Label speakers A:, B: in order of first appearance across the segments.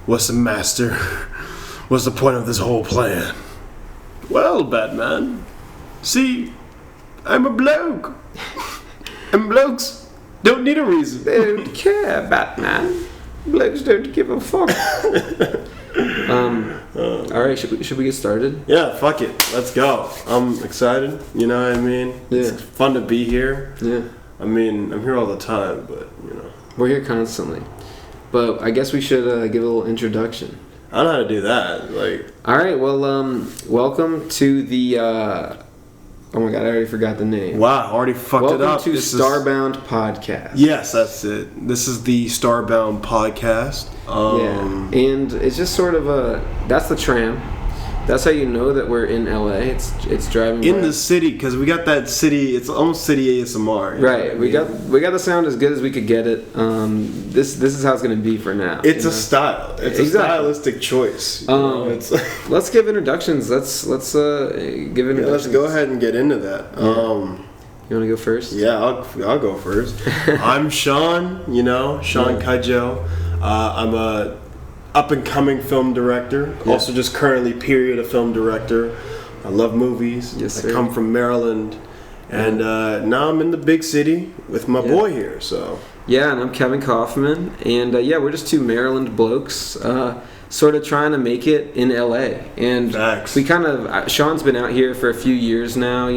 A: What's the point of this whole plan? Well, Batman, see, I'm a bloke. And blokes don't need a reason.
B: They don't care, Batman. Blokes don't give a fuck. Alright, should we get started?
A: Yeah, fuck it. Let's go. I'm excited, you know what I mean?
B: Yeah.
A: It's fun to be here.
B: Yeah.
A: I mean, I'm here all the time, but, you know.
B: We're here constantly. But I guess we should give a little introduction.
A: I don't know how to do that.
B: Alright, well, welcome to the, oh my god, I already forgot the name.
A: Wow, I already fucked it up.
B: Welcome to Starbound Podcast.
A: Yes, that's it. This is the Starbound Podcast.
B: Yeah, and it's just sort of that's the tram. That's how you know that we're in LA. It's driving
A: in the city, because we got that city. It's almost city ASMR.
B: Right. We got the sound as good as we could get it. This is how it's gonna be for now.
A: It's a style. It's a stylistic choice.
B: Let's give introductions. Let's give introductions.
A: Let's go ahead and get into that.
B: You want to go first?
A: Yeah, I'll go first. I'm Sean. Sean Cudjoe. I'm a up-and-coming film director.
B: Yeah.
A: Also just currently a film director. I love movies.
B: Yes, sir.
A: I come from Maryland. And now I'm in the big city with my boy here. So
B: yeah, and I'm Kevin Kaufman. And we're just two Maryland blokes sort of trying to make it in LA. And
A: facts.
B: We kind of... Sean's been out here for a few years now,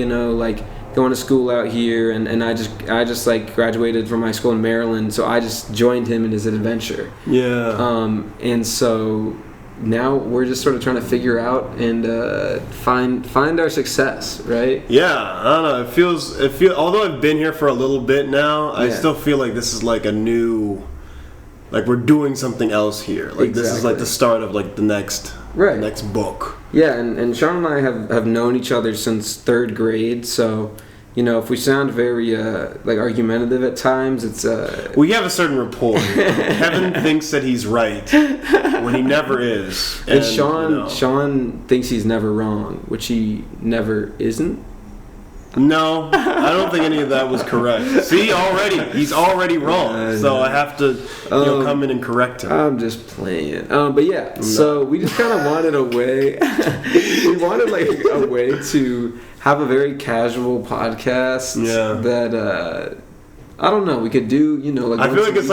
B: going to school out here, and I just like graduated from high school in Maryland, so I just joined him in his adventure.
A: Yeah.
B: And so now we're just sort of trying to figure out and find our success, right?
A: Yeah, I don't know. It feels. Although I've been here for a little bit now, I still feel like this is like a new, like we're doing something else here. Like this is like the start of like the next book.
B: Yeah, and Sean and I have known each other since 3rd grade, so if we sound very like argumentative at times, it's
A: we have a certain rapport. Kevin thinks that he's right when he never is,
B: and Sean thinks he's never wrong, which he never isn't.
A: No, I don't think any of that was correct. See, he's already wrong. So I have to come in and correct him.
B: I'm just playing. But yeah, so we just kind of wanted a way. We wanted like a way to have a very casual podcast.
A: Yeah.
B: That I don't know. We could do like.
A: I feel like it's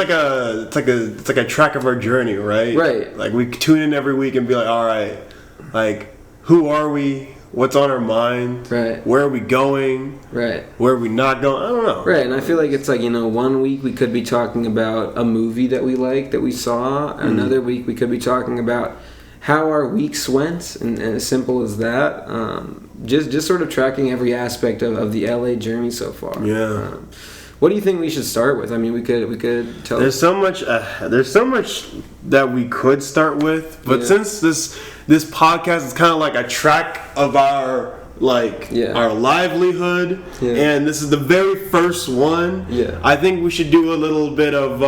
A: like a track of our journey, right?
B: Right.
A: Like we tune in every week and be like, all right, like who are we? What's on our mind?
B: Right.
A: Where are we going?
B: Right.
A: Where are we not going? I don't know.
B: Right, and I feel like it's like, one week we could be talking about a movie that we like, that we saw. Mm-hmm. Another week we could be talking about how our weeks went, and as simple as that. Just sort of tracking every aspect of the LA journey so far.
A: Yeah.
B: What do you think we should start with? I mean, we could tell.
A: There's so much that we could start with, but since this podcast is kind of like a track of our our livelihood, and this is the very first one. Yeah. I think we should do a little bit of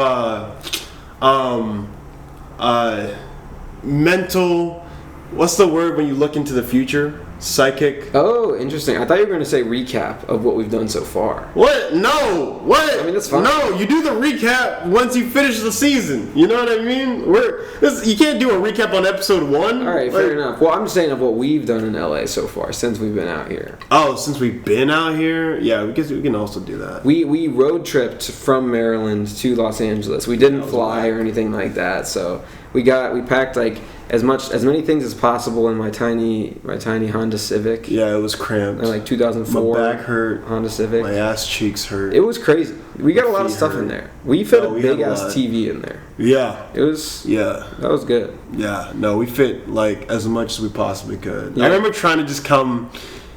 A: mental. What's the word when you look into the future? Psychic.
B: Oh, interesting. I thought you were going to say recap of what we've done so far.
A: What? No. What?
B: I mean, that's fine.
A: No, you do the recap once you finish the season. You know what I mean? You can't do a recap on episode 1.
B: All right, fair enough. Well, I'm just saying of what we've done in LA so far since we've been out here.
A: Oh, since we've been out here? Yeah, we can also do that.
B: We road tripped from Maryland to Los Angeles. We didn't fly or anything like that, so we packed like as many things as possible in my tiny Honda Civic.
A: Yeah, it was cramped.
B: Like 2004.
A: My back hurt.
B: Honda Civic.
A: My ass cheeks hurt.
B: It was crazy. We got a lot of stuff in there. We fit a big ass TV in there.
A: Yeah.
B: It was. Yeah. That was good.
A: Yeah. No, we fit like as much as we possibly could.
B: Yeah.
A: I remember trying to just come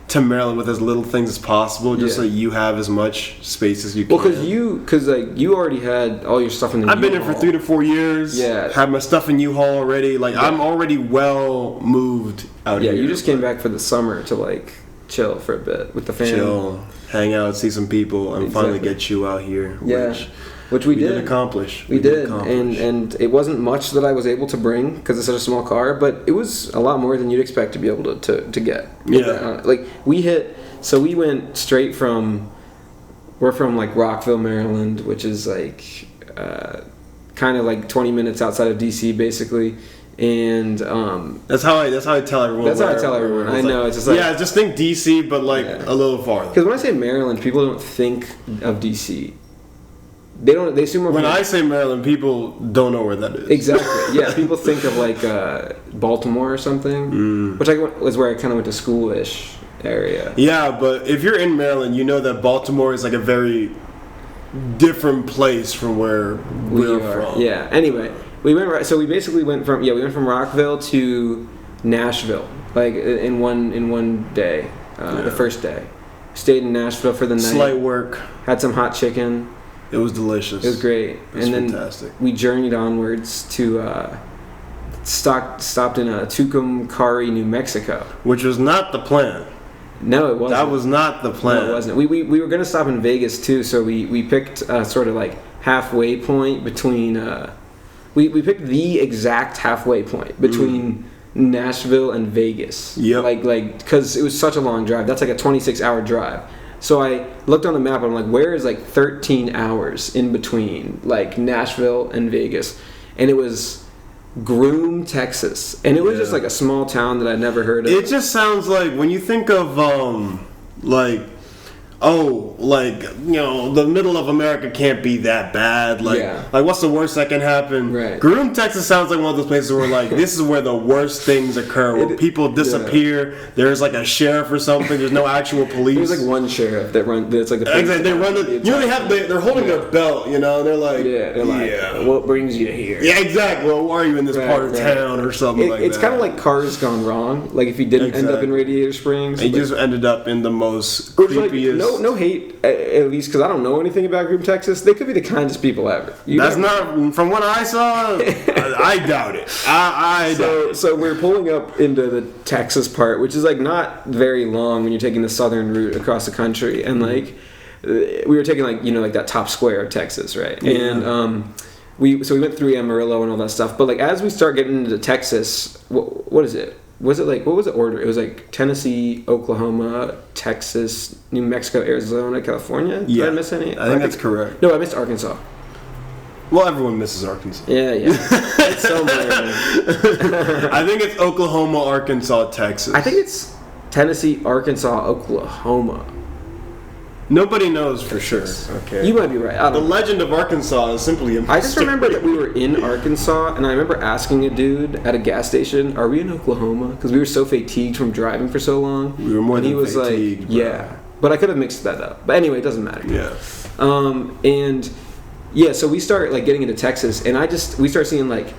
A: to Maryland with as little things as possible, just so you have as much space as you can.
B: Well, because you already had all your stuff in the U-Haul.
A: I've been here for 3 to 4 years.
B: Yeah.
A: Had my stuff in U-Haul already. Like, I'm already well moved out here.
B: Yeah, you just came back for the summer to, like, chill for a bit with the family.
A: Chill, hang out, see some people, and finally get you out here.
B: Yeah. Which we did
A: accomplish.
B: We did. And it wasn't much that I was able to bring because it's such a small car, but it was a lot more than you'd expect to be able to get.
A: Yeah.
B: We went straight from, we're from like Rockville, Maryland, which is like kind of like 20 minutes outside of DC basically, And
A: that's how I tell everyone.
B: That's how I tell everyone. I know, it's just like,
A: yeah, just think DC, but like a little farther.
B: Because when I say Maryland, people don't think of DC. They don't. They assume
A: when I say Maryland, people don't know where that is.
B: Exactly. Yeah, people think of like Baltimore or something, which was where I kind of went to school-ish area.
A: Yeah, but if you're in Maryland, you know that Baltimore is like a very different place from where we're from.
B: Yeah. Anyway, we basically went from Rockville to Nashville, like in one day. The first day, stayed in Nashville for the night.
A: Slight work.
B: Had some hot chicken.
A: It was delicious.
B: It was great.
A: It was fantastic.
B: We journeyed onwards to stopped in Tucumcari, New Mexico,
A: which was not the plan.
B: No, it wasn't.
A: That was not the plan.
B: No, it wasn't. We were going to stop in Vegas too, so we picked sort of like halfway point between. We picked the exact halfway point between Nashville and Vegas.
A: Yep.
B: Like because it was such a long drive. That's like a 26-hour drive. So I looked on the map and I'm like, where is like 13 hours in between like Nashville and Vegas? And it was Groom, Texas, and it was just like a small town that I'd never heard of.
A: It just sounds like when you think of the middle of America can't be that bad. Like what's the worst that can happen?
B: Right.
A: Groom, Texas sounds like one of those places where like this is where the worst things occur, where people disappear. Yeah. There's like a sheriff or something. There's no actual police.
B: There's like one sheriff that runs. That's like the
A: exactly. They run they're holding their belt. You know, they're like
B: what brings you here?
A: Yeah, exactly. Well, why are you in this part of town or something like that?
B: It's kind of like Cars Gone Wrong. Like if you didn't end up in Radiator Springs,
A: you just ended up in the most creepiest.
B: No hate, at least because I don't know anything about Groom, Texas. They could be the kindest people ever.
A: That's not from what I saw. I doubt it. I doubt it.
B: So we're pulling up into the Texas part, which is like not very long when you're taking the southern route across the country, and like we were taking like that top square of Texas, right? Yeah. And we went through Amarillo and all that stuff. But like as we start getting into Texas, what is it? Was it like, what was the order? It was like Tennessee, Oklahoma, Texas, New Mexico, Arizona, California?
A: Yeah.
B: Did I miss any?
A: I think that's correct.
B: No, I missed Arkansas.
A: Well, everyone misses Arkansas.
B: Yeah. It's so many.
A: I think it's Oklahoma, Arkansas, Texas.
B: I think it's Tennessee, Arkansas, Oklahoma.
A: Nobody knows for sure.
B: Okay. You might be right.
A: The legend of Arkansas is simply a mistake.
B: I just remember that we were in Arkansas, and I remember asking a dude at a gas station, "Are we in Oklahoma?" Because we were so fatigued from driving for so long.
A: We were more than fatigued. And he was
B: like, "Yeah," but I could have mixed that up. But anyway, it doesn't matter.
A: Yeah.
B: So we start like getting into Texas, and we start seeing like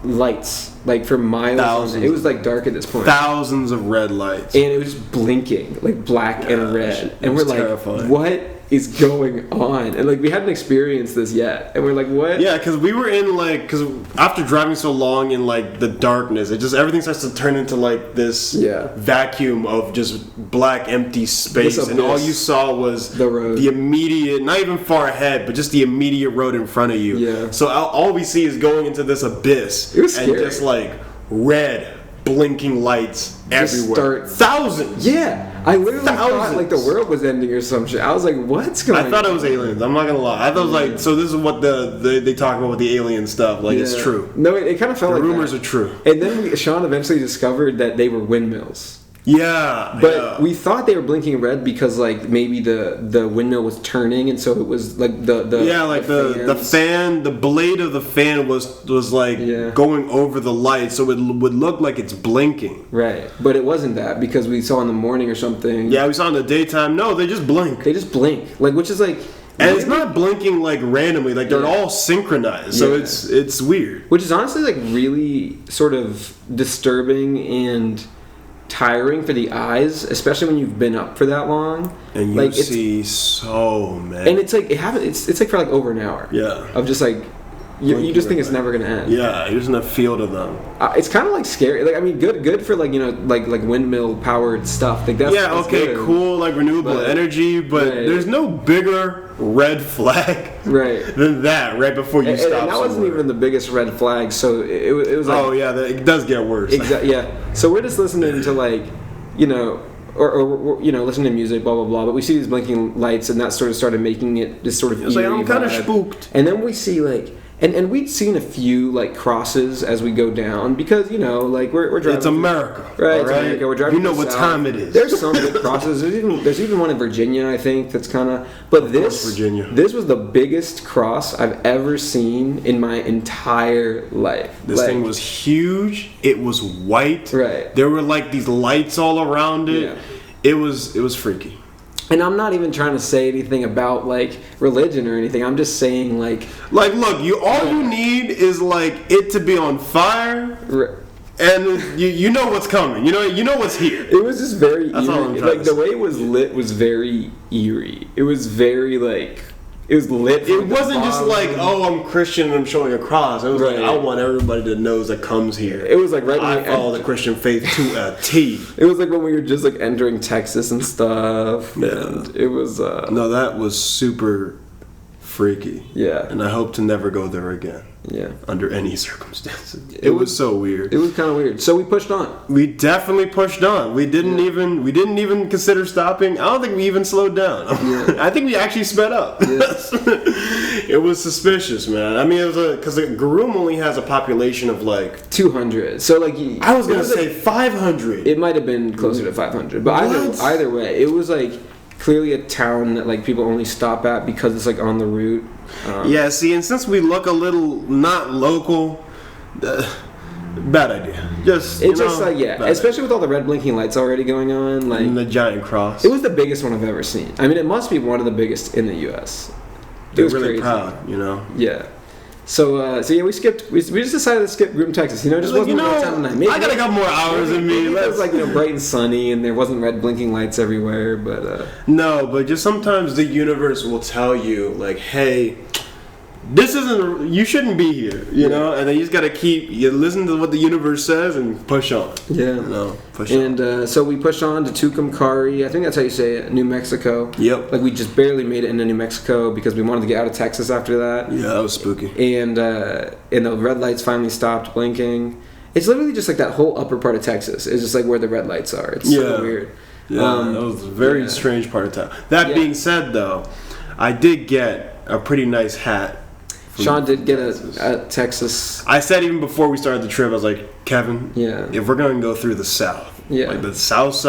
B: lights like for miles.
A: Thousands.
B: It was like dark at this point.
A: Thousands of red lights,
B: and it was blinking like black and red, and we're
A: terrifying.
B: Like, what is going on? And like we hadn't experienced this yet, and we're like, what?
A: Yeah, because we were in because after driving so long in like the darkness, everything starts to turn into like this vacuum of just black empty space, and all you saw was
B: the road,
A: the immediate, not even far ahead, but just the immediate road in front of you.
B: Yeah.
A: So all we see is going into this abyss.
B: It was scary.
A: And just like red blinking lights everywhere. Thousands.
B: Yeah. I literally thought like the world was ending or some shit. I was like, what's going on?
A: I thought it was aliens. I'm not gonna lie. I thought it was like, so this is what they talk about with the alien stuff. Like it's true.
B: No, it kind of felt like
A: the rumors are true.
B: And then Sean eventually discovered that they were windmills.
A: Yeah,
B: but we thought they were blinking red because like maybe the windmill was turning, and so it was like the
A: fan, the blade of the fan was like going over the light, so it would look like it's blinking.
B: Right, but it wasn't that because we saw in the morning or something.
A: Yeah, we saw in the daytime. No, they just blink.
B: They just blink, like which is like.
A: And it's not blinking like randomly, like they're all synchronized, so it's weird.
B: Which is honestly like really sort of disturbing and tiring for the eyes, especially when you've been up for that long.
A: And you see so many.
B: And it's like it's like for like over an hour.
A: Yeah.
B: Of just like you just think it's never gonna end.
A: Yeah, you're just in a field of them.
B: It's kind of like scary. Like I mean, good for like like windmill powered stuff. Like that's good.
A: Cool, like renewable energy, but there's no bigger red flag than that right before you stop.
B: And that wasn't even the biggest red flag. So it was like
A: it does get worse.
B: Exactly. Yeah. So we're just listening to like or listening to music, blah blah blah. But we see these blinking lights, and that sort of started making it this sort of.
A: It's like I'm kind of spooked.
B: And then we see like. And we'd seen a few like crosses as we go down because like we're driving.
A: It's America,
B: right? It's America. We're driving.
A: You know what
B: south.
A: Time it is.
B: There's some good crosses. There's even one in Virginia, I think. That's kind of. But
A: Virginia.
B: This was the biggest cross I've ever seen in my entire life.
A: This thing was huge. It was white.
B: Right.
A: There were like these lights all around it.
B: Yeah.
A: It was freaky.
B: And I'm not even trying to say anything about like religion or anything. I'm just saying like
A: look, all you need is like it to be on fire, and you know what's coming. You know what's here.
B: It was just very
A: That's
B: eerie.
A: all I'm
B: Like the way it was lit was very eerie. It was very like it was lit.
A: It wasn't just like, oh, I'm Christian and I'm showing a cross. It was like, I want everybody to know that comes here.
B: It was like
A: I follow the Christian faith to a T.
B: It was like when we were just like entering Texas and stuff.
A: Yeah.
B: And it was
A: no, that was super freaky.
B: Yeah.
A: And I hope to never go there again.
B: Yeah.
A: Under any circumstances. It was so weird.
B: It was kind of weird. So we pushed on.
A: We definitely pushed on. We didn't even consider stopping. I don't think we even slowed down.
B: Yeah.
A: I think we actually sped up.
B: Yeah.
A: It was suspicious, man. I mean, it was because Garoom only has a population of like
B: 200. So like
A: I was gonna say 500.
B: It might have been closer to 500, but either way, it was like clearly a town that like people only stop at because it's like on the route.
A: Yeah, see, and since we look a little not local, bad idea.
B: Especially with all the red blinking lights already going on, like
A: and the giant cross.
B: It was the biggest one I've ever seen. I mean, it must be one of the biggest in the U.S.
A: They're really proud,
B: Yeah. So yeah, we skipped. We just decided to skip Groom, Texas. Just wasn't the right time of night. Maybe,
A: I got a couple more hours in me.
B: It was like bright and sunny, and there wasn't red blinking lights everywhere. But
A: no, but just sometimes the universe will tell you, like, hey, this isn't. You shouldn't be here, and then you just gotta you listen to what the universe says and push on.
B: Yeah,
A: push on.
B: And so we pushed on to Tucumcari. I think that's how you say it, New Mexico.
A: Yep.
B: Like we just barely made it into New Mexico because we wanted to get out of Texas after that.
A: Yeah, that was spooky.
B: And the red lights finally stopped blinking. It's literally just like that whole upper part of Texas is just like where the red lights are. It's so weird.
A: Yeah, that was a very strange part of town. That being said, though, I did get a pretty nice hat.
B: Sean did get a Texas.
A: I said even before we started the trip, I was like, Kevin, if we're going to go through the South, like the South,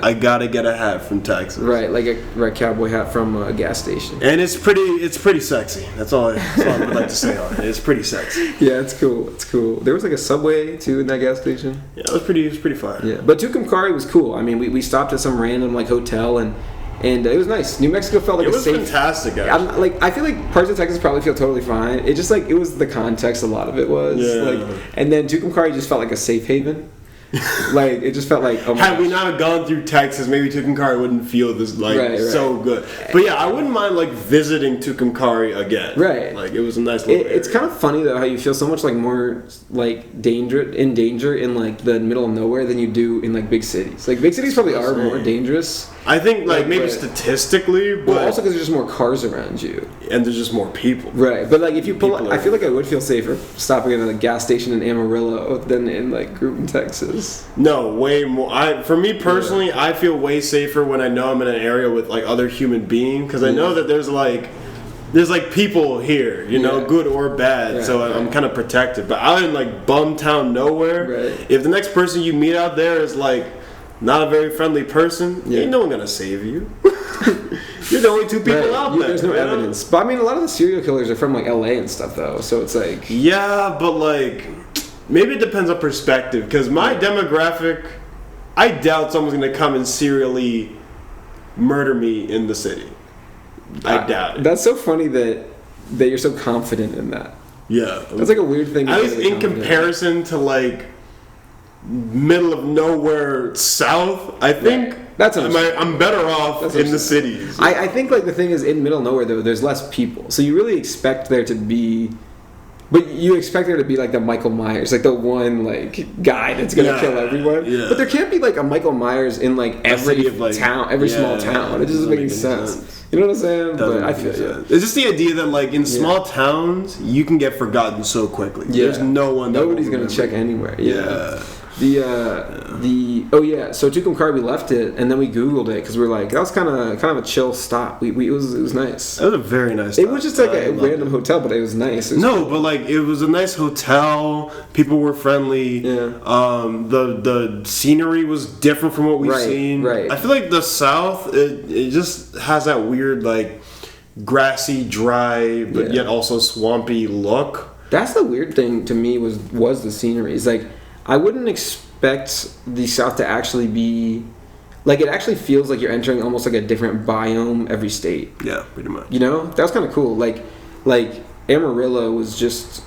A: I got to get a hat from Texas.
B: Right, like a red cowboy hat from a gas station.
A: And it's pretty sexy. That's all I would like to say on it. It's pretty sexy.
B: Yeah, it's cool. It's cool. There was like a Subway, too, in that gas station.
A: Yeah, it was pretty fire.
B: Yeah, but Tucumcari was cool. I mean, we stopped at some random like hotel and it was nice. New Mexico felt like a safe.
A: It was fantastic, actually.
B: I feel like parts of Texas probably feel totally fine. It just it was the context. A lot of it was.
A: Yeah.
B: And then Tucumcari just felt like a safe haven. It just felt like. Oh my
A: Had we not gone through Texas, maybe Tucumcari wouldn't feel this so good. But yeah, I wouldn't mind visiting Tucumcari again.
B: Right.
A: It was a nice little.
B: It's kind of funny though how you feel so much more danger in the middle of nowhere than you do in big cities. Big cities probably are more dangerous.
A: I think maybe statistically, but
B: also because there's just more cars around you and
A: there's just more people.
B: Right, but if you pull, I feel like I would feel safer stopping at a gas station in Amarillo than in Groom, Texas.
A: No, way more. For me personally, I feel way safer when I know I'm in an area with other human beings because I know that there's people here, good or bad.
B: Right,
A: so I'm kind of protected. But out in bumtown nowhere, if the next person you meet out there is not a very friendly person, ain't no one gonna save you. You're the only two people out there.
B: There's no evidence. But I mean, a lot of the serial killers are from LA and stuff, though. So it's
A: yeah, but maybe it depends on perspective. Because my demographic, I doubt someone's gonna come and serially murder me in the city. I doubt it.
B: That's so funny that you're so confident in that.
A: Yeah,
B: that's a weird thing.
A: At least in comparison to middle of nowhere South, I think I'm better off in the cities.
B: I think the thing is in middle of nowhere though, there's less people, so you really expect there to be. But you expect there to be the Michael Myers, the one guy that's gonna kill everyone. Yeah. But there can't be a Michael Myers in every town, every small town. It just doesn't make any sense. You know what I'm saying? But I feel
A: it's just the idea that in small towns you can get forgotten so quickly. Yeah. There's no one.
B: Nobody's gonna check anywhere. Yeah. So Tucumcari, we left it and then we Googled it because we were like, that was kind of a chill stop. It was nice.
A: It was a very nice stop.
B: It was just like a random hotel, but it was nice.
A: But like it was a nice hotel. People were friendly.
B: Yeah.
A: The scenery was different from what we've seen.
B: Right.
A: I feel like the South, it just has that weird like grassy, dry, but yet also swampy look.
B: That's the weird thing to me was the scenery. It's like I wouldn't expect the South to actually be like, it actually feels like you're entering almost like a different biome every state.
A: Yeah, pretty much.
B: You know, that was kind of cool. Like Amarillo was just.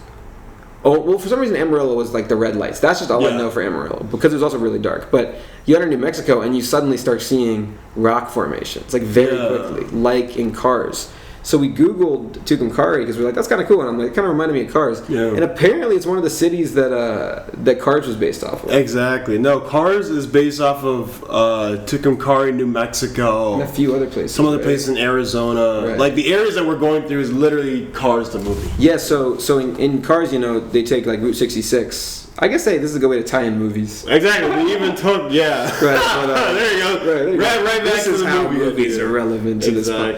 B: Oh well, for some reason Amarillo was like the red lights. That's just all I know for Amarillo because it was also really dark. But you enter New Mexico and you suddenly start seeing rock formations like very quickly, like in Cars. So we Googled Tucumcari because we're like, that's kind of cool. And I'm like, it kind of reminded me of Cars. Yeah. And apparently it's one of the cities that Cars was based off of.
A: Exactly. No, Cars is based off of Tucumcari, New Mexico.
B: And a few other places.
A: Some other places in Arizona. Right. Like the areas that we're going through is literally Cars the movie.
B: Yeah, so in Cars, you know, they take like Route 66. I guess this is a good way to tie in movies.
A: Exactly. We even took,
B: Right. But,
A: there you go. Right back to the movie.
B: Movies are relevant to this point.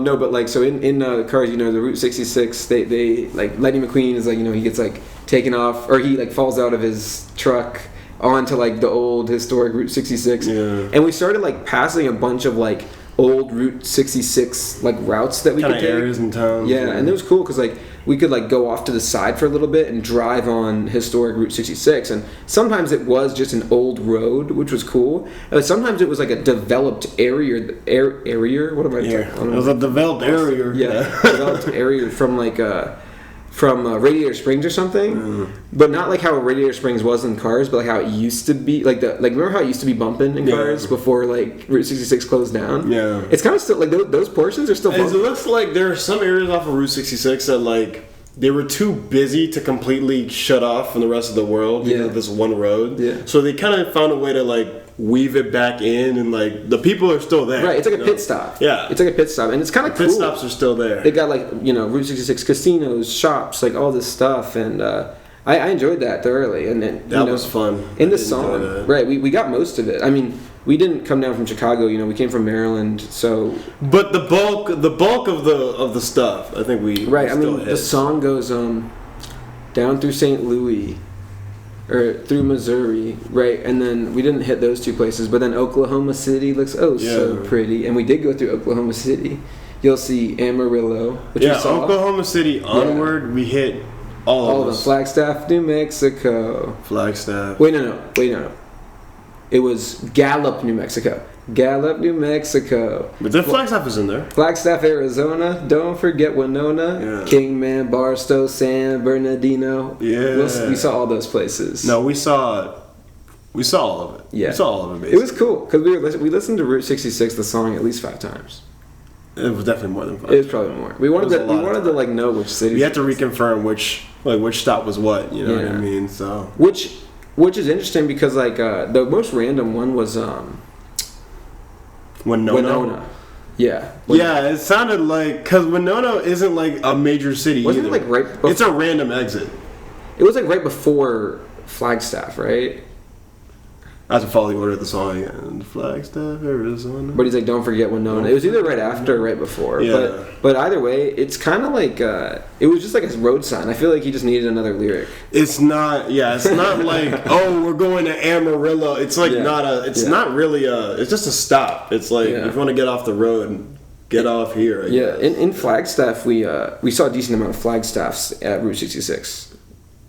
B: No, but like, so in Cars, you know, the Route 66, they like, Lightning McQueen is like, you know, he gets like taken off, or he like falls out of his truck onto like the old historic Route 66.
A: Yeah.
B: And we started like passing a bunch of like old Route 66 like routes that we could take.
A: Areas in town.
B: Yeah, and it was cool because like we could like go off to the side for a little bit and drive on historic Route 66, and sometimes it was just an old road, which was cool. Sometimes it was like a developed area. What am I talking?
A: It was a developed area.
B: Yeah, developed area from like from Radiator Springs or something, but not like how Radiator Springs was in Cars, but like how it used to be. Like remember how it used to be bumping in Cars before like Route 66 closed down?
A: Yeah,
B: it's kind of still like those portions are still bumping.
A: It looks like there are some areas off of Route 66 that like they were too busy to completely shut off from the rest of the world because of this one road.
B: Yeah,
A: so they kind of found a way to like weave it back in, and like the people are still there.
B: Right, it's like a pit stop.
A: Yeah,
B: it's like a pit stop, and it's kind of cool.
A: Pit stops are still there.
B: They got like, you know, Route 66 casinos, shops, like all this stuff, and I enjoyed that thoroughly. And then
A: that was fun.
B: In the song, right? We got most of it. I mean, we didn't come down from Chicago. You know, we came from Maryland, so.
A: But the bulk of the stuff, I think we.
B: Right. I mean, the song goes down through St. Louis. Or through Missouri, right? And then we didn't hit those two places, but then Oklahoma City looks so pretty, and we did go through Oklahoma City. You'll see Amarillo, which we saw.
A: Oklahoma City onward, we hit all of them.
B: Flagstaff, New Mexico.
A: Flagstaff.
B: Wait, no. It was Gallup, New Mexico. Gallup, New Mexico.
A: But then Flagstaff is in there.
B: Flagstaff, Arizona. Don't forget Winona. Yeah. Kingman, Barstow, San Bernardino.
A: Yeah.
B: We saw all those places.
A: No, we saw all of it.
B: Yeah.
A: We saw all of it, basically.
B: It was cool, because we listened to Route 66, the song, at least 5 times.
A: It was definitely more than 5.
B: It was probably more. We wanted to like know which city.
A: We had to reconfirm which stop was what, you know what I mean? So
B: Which is interesting because like the most random one was Winona. Yeah.
A: Yeah, it sounded like, because Winona isn't like a major city.
B: Wasn't
A: either.
B: It like right before,
A: it's a random exit.
B: It was like right before Flagstaff, right?
A: I have to follow the order of the song again. Flagstaff, Arizona.
B: But he's like, don't forget Winona. It was either right after or right before.
A: Yeah.
B: But either way, it's kind of like, it was just like a road sign. I feel like he just needed another lyric.
A: It's not like, oh, we're going to Amarillo. It's like not really it's just a stop. It's like, if you want to get off the road, get off here. I guess.
B: In Flagstaff, we saw a decent amount of Flagstaffs at Route 66.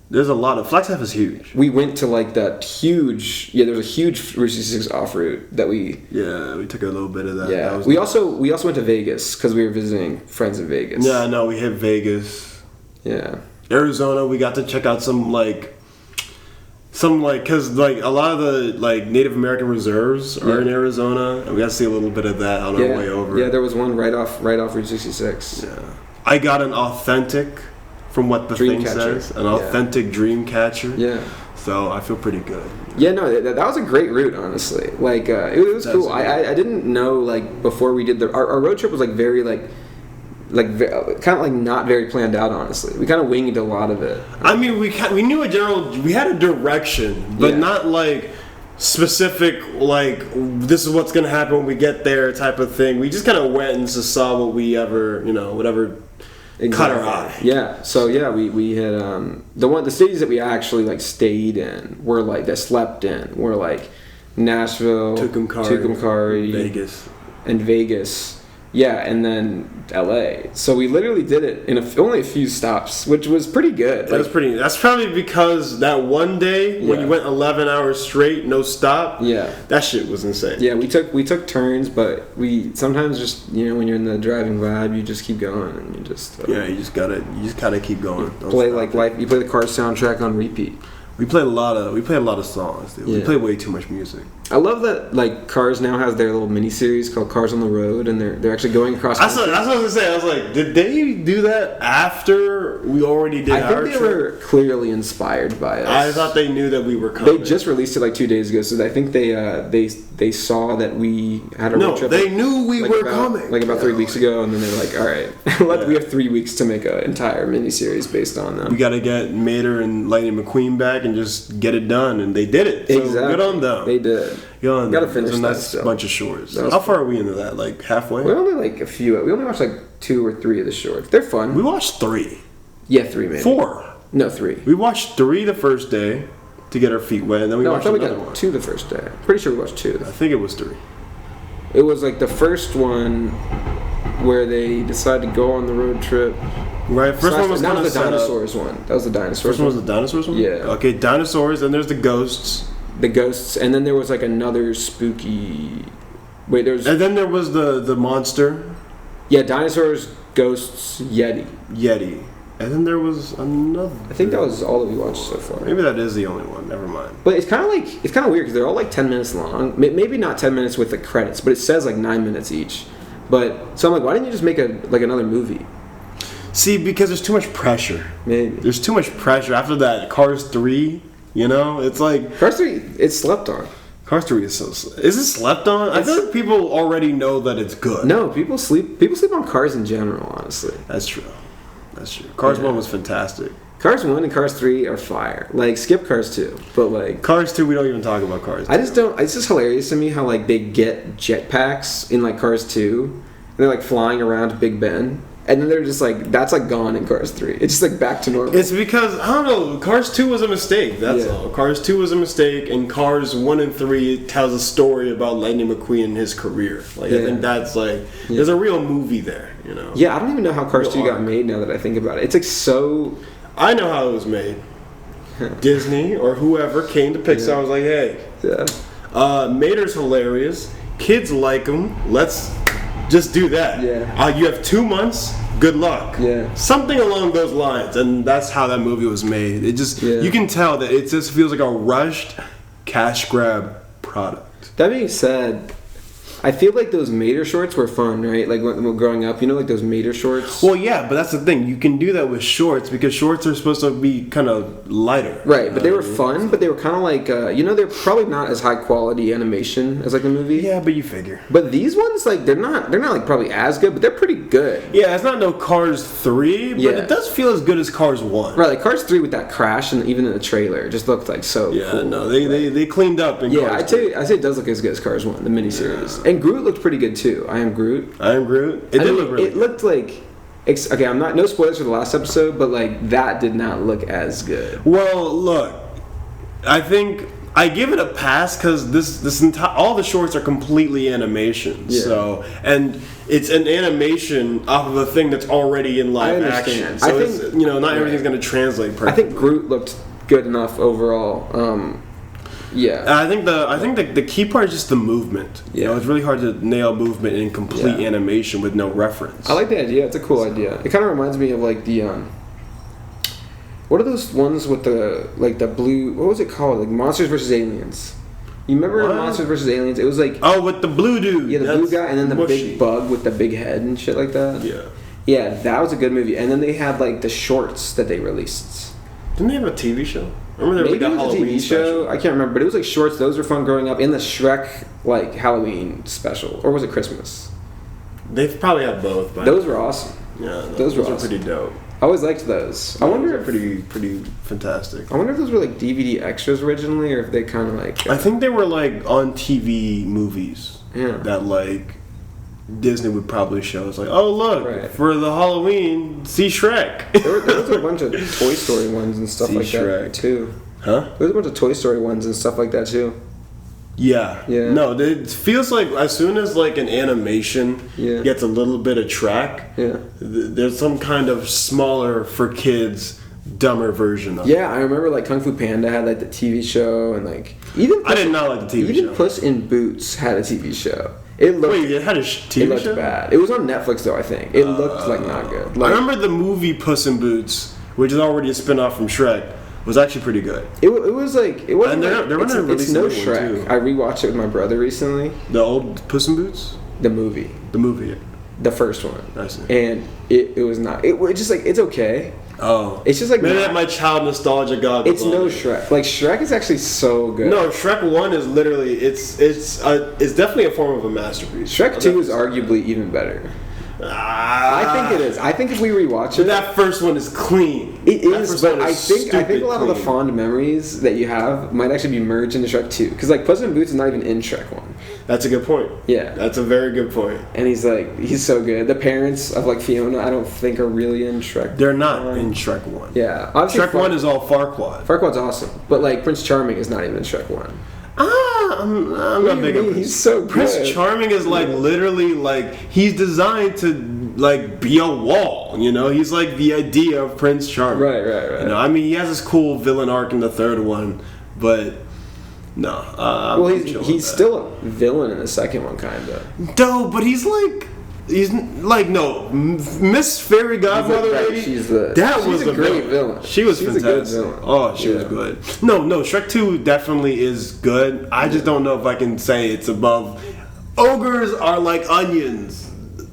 A: There's a lot of Flagstaff is huge.
B: We went to like that huge. Yeah, there was a huge Route 66 off route that we.
A: Yeah, we took a little bit of that.
B: Yeah, we also went to Vegas because we were visiting friends in Vegas.
A: Yeah, no, we hit Vegas.
B: Yeah.
A: Arizona, we got to check out some because like a lot of the like Native American reserves are in Arizona, and we got to see a little bit of that on our way over.
B: Yeah, there was one right off Route 66.
A: Yeah, I got an authentic. From what the thing says, an authentic dream catcher.
B: Yeah.
A: So I feel pretty good.
B: Yeah, no, that was a great route, honestly. Like, it was cool. I didn't know, like, before we did our road trip was, like, very, like kind of like not very planned out. Honestly, we kind of winged a lot of it.
A: I mean, we knew we had a direction, but not like specific, like this is what's gonna happen when we get there type of thing. We just kind of went and just saw what we ever, whatever. Cut our eye.
B: Yeah. So we had the cities that we actually like stayed in were like that slept in were like Nashville, Tucumcari, Vegas. Yeah, and then LA. So we literally did it in only a few stops, which was pretty good.
A: That's probably because that one day when you went 11 hours straight, no stop. Yeah, that shit was insane.
B: Yeah, we took turns, but we sometimes just when you're in the driving vibe, you just keep going and you just
A: you just gotta keep going.
B: You play the Cars soundtrack on repeat.
A: We played a lot of songs, dude. Yeah. We played way too much music.
B: I love that like Cars now has their little mini series called Cars on the Road, and they're actually going across.
A: That's what I was gonna say. I was like, did they do that after we already did?
B: I think they were clearly inspired by us.
A: I thought they knew that we were coming.
B: They just released it like 2 days ago, so I think they saw that we had a road trip.
A: They knew we were coming
B: like about 3 weeks ago, and then they were like, all right, we have 3 weeks to make an entire mini series based on them.
A: We got to get Mater and Lightning McQueen back and just get it done, and they did it. So
B: exactly.
A: Good on them.
B: They did.
A: Got
B: to finish that.
A: That's a bunch of shorts. How far are we into that? Like halfway?
B: We only like a few. We only watched like 2 or 3 of the shorts. They're fun.
A: We watched 3.
B: Yeah, 3 maybe.
A: 4.
B: No, 3.
A: We watched 3 the first day to get our feet wet, and then we watched another one.
B: 2 the first day. Pretty sure we watched 2.
A: I think it was 3.
B: It was like the first one where they decided to go on the road trip.
A: Right, first one was kind of
B: the dinosaurs one. That was the dinosaurs.
A: First one was the dinosaurs one.
B: Yeah.
A: Okay, dinosaurs, and there's the ghosts.
B: The ghosts, and then there was like another spooky. Wait, there was.
A: And then there was the monster.
B: Yeah, dinosaurs, ghosts, Yeti. And then there was another. I think that was all that we watched so far.
A: Maybe that is the only one. Never mind.
B: But it's kind of weird because they're all like 10 minutes long. Maybe not 10 minutes with the credits, but it says like 9 minutes each. But so I'm like, why didn't you just make another movie?
A: See, because there's too much pressure.
B: Maybe
A: there's too much pressure after that. Cars 3. It's like
B: Cars 3. It's slept on.
A: Cars 3 is Is it slept on? I feel like people already know that it's good.
B: No, people sleep on Cars in general. Honestly,
A: that's true. Cars 1 was fantastic.
B: Cars 1 and Cars 3 are fire. Like, skip Cars 2. But, like...
A: Cars 2, we don't even talk about Cars 2.
B: I just don't... It's just hilarious to me how, like, they get jetpacks in, like, Cars 2. And they're, like, flying around Big Ben. And then they're just, like... That's, like, gone in Cars 3. It's just, like, back to normal.
A: It's because, I don't know, Cars 2 was a mistake. That's all. Cars 2 was a mistake. And Cars 1 and 3 tells a story about Lightning McQueen and his career. Like, I think that's, like... There's a real movie there,
B: Yeah, I don't even know how Cars 2 got made now that I think about it. It's, like, so...
A: I know how it was made. Disney or whoever came to Pixar and was like, hey, Mater's hilarious. Kids like him. Let's just do that.
B: Yeah.
A: You have 2 months. Good luck.
B: Yeah.
A: Something along those lines. And that's how that movie was made. It just, you can tell that it just feels like a rushed cash grab product.
B: That being said, I feel like those Mater shorts were fun, right? Like when we were growing up, like those Mater shorts?
A: Well, yeah, but that's the thing. You can do that with shorts because shorts are supposed to be kind of lighter.
B: Right, but they were fun, but they were kind of like, they're probably not as high quality animation as like the movie.
A: Yeah, but you figure.
B: But these ones, like, they're not like probably as good, but they're pretty good.
A: Yeah, it's not no Cars 3, but it does feel as good as Cars 1.
B: Right, like Cars 3 with that crash and even in the trailer, it just looked like so cool.
A: Yeah, no, they cleaned up in Cars 3.
B: I'd say it does look as good as Cars 1, the miniseries. Yeah. And Groot looked pretty good too. I Am Groot.
A: It did look really good.
B: It looked like... Okay, no spoilers for the last episode, but like that did not look as good.
A: Well, look, I think I give it a pass because this entire all the shorts are completely animation. Yeah. So and it's an animation off of a thing that's already in live action. So I think not everything's going to translate perfectly.
B: I think Groot looked good enough overall. Yeah,
A: I think the key part is just the movement. Yeah, it's really hard to nail movement in complete animation with no reference.
B: I like the idea. It's a cool idea. It kind of reminds me of like the what are those ones with the blue? What was it called? Like Monsters vs. Aliens. You remember Monsters vs. Aliens? It was like
A: with the blue dude.
B: Yeah, the blue guy, and then the big bug with the big head and shit like that.
A: Yeah.
B: Yeah, that was a good movie. And then they had like the shorts that they released.
A: Didn't they have a TV show? Remember there was like a Halloween
B: TV show? I can't remember, but it was like shorts. Those were fun growing up. In the Shrek like Halloween special, or was it Christmas?
A: They probably had both.
B: Those were awesome.
A: Yeah, those were pretty dope.
B: I always liked those. I wonder if
A: pretty fantastic.
B: I wonder if those were like DVD extras originally, or if they kind of like.
A: I think they were like on TV movies.
B: Yeah.
A: That like Disney would probably show. It's like, oh look, for the Halloween, see Shrek.
B: there was a bunch of Toy Story ones and stuff like
A: Shrek.
B: that too.
A: Huh?
B: There was a bunch of Toy Story ones and stuff like that too.
A: Yeah.
B: Yeah.
A: No, it feels like as soon as like an animation gets a little bit of track, there's some kind of smaller for kids, dumber version of it.
B: Yeah, I remember like Kung Fu Panda had like the TV show, and like
A: I did not like the TV show.
B: Even Puss in Boots had a TV show. It
A: had a TV show?
B: It looked bad. It was on Netflix though, I think. It looked like not good. Like,
A: I remember the movie Puss in Boots, which is already a spin-off from Shrek, was actually pretty good.
B: It was like it wasn't.
A: And
B: it's no Shrek. I rewatched it with my brother recently.
A: The old Puss in Boots.
B: The movie. The first one.
A: I see.
B: And it was not. It just like it's okay.
A: Oh.
B: It's just like
A: maybe that my child nostalgia got.
B: It's no Shrek. Like Shrek is actually so good.
A: No, Shrek 1 is literally it's definitely a form of a masterpiece.
B: Shrek 2 is arguably even better. I think it is. I think if we rewatch it,
A: that first one is clean.
B: It is, but I think a lot of the fond memories that you have might actually be merged into Shrek 2. Because like Puss in Boots is not even in Shrek 1.
A: That's a good point.
B: Yeah,
A: that's a very good point.
B: And he's so good. The parents of like Fiona, I don't think are really in Shrek.
A: They're not in Shrek 1.
B: Yeah,
A: Shrek 1 is all Farquaad.
B: Farquaad's awesome, but like Prince Charming is not even in Shrek 1.
A: I'm not big on Prince.
B: He's so good.
A: Prince Charming is like literally like he's designed to like be a wall, you know. He's like the idea of Prince Charming.
B: Right.
A: You know, I mean, he has this cool villain arc in the third one, but no.
B: Well, he's still a villain in the second one, kind of.
A: No, but he's like no Miss Fairy Godmother lady.
B: She's a great villain.
A: She was fantastic. A good villain. Oh, she was good. No, Shrek 2 definitely is good. I just don't know if I can say it's above. Ogres are like onions.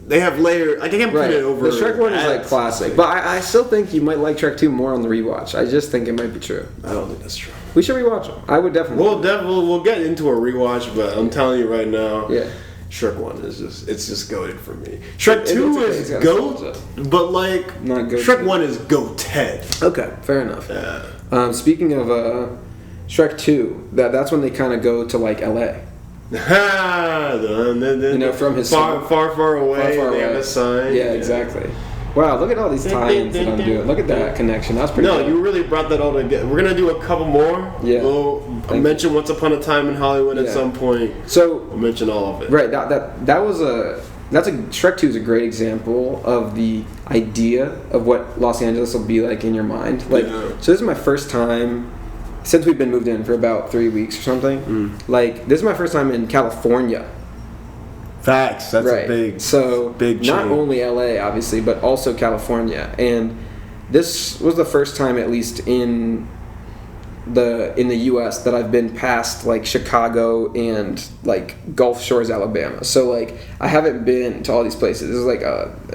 A: They have layers. I can't put it over.
B: The Shrek 1 is like classic, but I still think you might like Shrek 2 more on the rewatch. I just think it might be true.
A: I don't think that's true.
B: We should rewatch them. I would definitely.
A: We'll get into a rewatch, but I'm telling you right now.
B: Yeah.
A: Shrek 1 is just goated for me. Shrek 2 is goat, but like
B: not goat.
A: Shrek 1 is goated.
B: Okay, fair enough.
A: Yeah.
B: Speaking of Shrek 2, that's when they kind of go to like L.A.
A: You know,
B: from his
A: far away. They have a sign.
B: Yeah, exactly. Wow, look at all these tie-ins that I'm doing. Look at that connection. That's pretty good.
A: You really brought that all together. We're going to do a couple more.
B: Yeah.
A: We'll mention Once Upon a Time in Hollywood at some point.
B: So
A: we'll mention all of it.
B: Right. Shrek 2 is a great example of the idea of what Los Angeles will be like in your mind. So this is my first time since we've been moved in for about 3 weeks or something. Like, this is my first time in California.
A: Facts. That's a big change.
B: Not only LA, obviously, but also California. And this was the first time, at least in the US, that I've been past like Chicago and like Gulf Shores, Alabama. So like I haven't been to all these places. This is like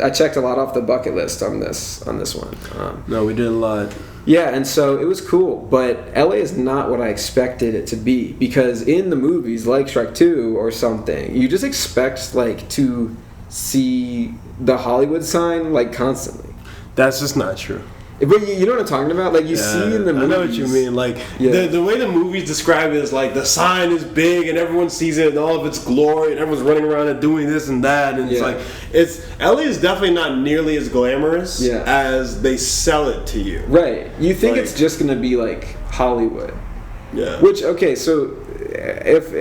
B: I checked a lot off the bucket list on this one.
A: No, we did a lot.
B: Yeah, and so it was cool, but LA is not what I expected it to be, because in the movies like Shrek 2 or something, you just expect like to see the Hollywood sign like constantly.
A: That's just not true.
B: But you know what I'm talking about? Like you see in the movies.
A: I know what you mean. Like the way the movies describe it is like the sign is big and everyone sees it in all of its glory and everyone's running around and doing this and that, and it's LA is definitely not nearly as glamorous as they sell it to you.
B: Right. You think it's just gonna be like Hollywood.
A: Yeah.
B: Which so if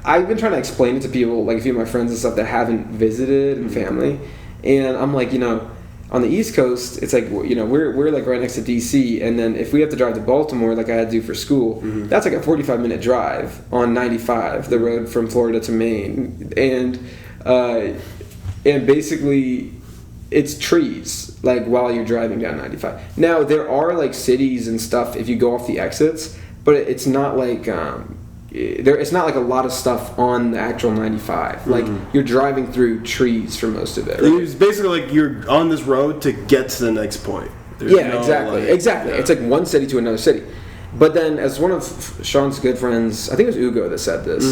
B: I've been trying to explain it to people, like a few of my friends and stuff that haven't visited and family, and I'm like, on the East Coast, it's like, we're like right next to DC, and then if we have to drive to Baltimore, like I had to do for school, that's like a 45-minute drive on 95, the road from Florida to Maine, and basically it's trees like while you're driving down 95. Now there are like cities and stuff if you go off the exits, but it's not like it's not like a lot of stuff on the actual 95. Like you're driving through trees for most of it. Right?
A: It's basically like you're on this road to get to the next point.
B: Exactly. Yeah. It's like one city to another city. But then, as one of Sean's good friends, I think it was Ugo that said this.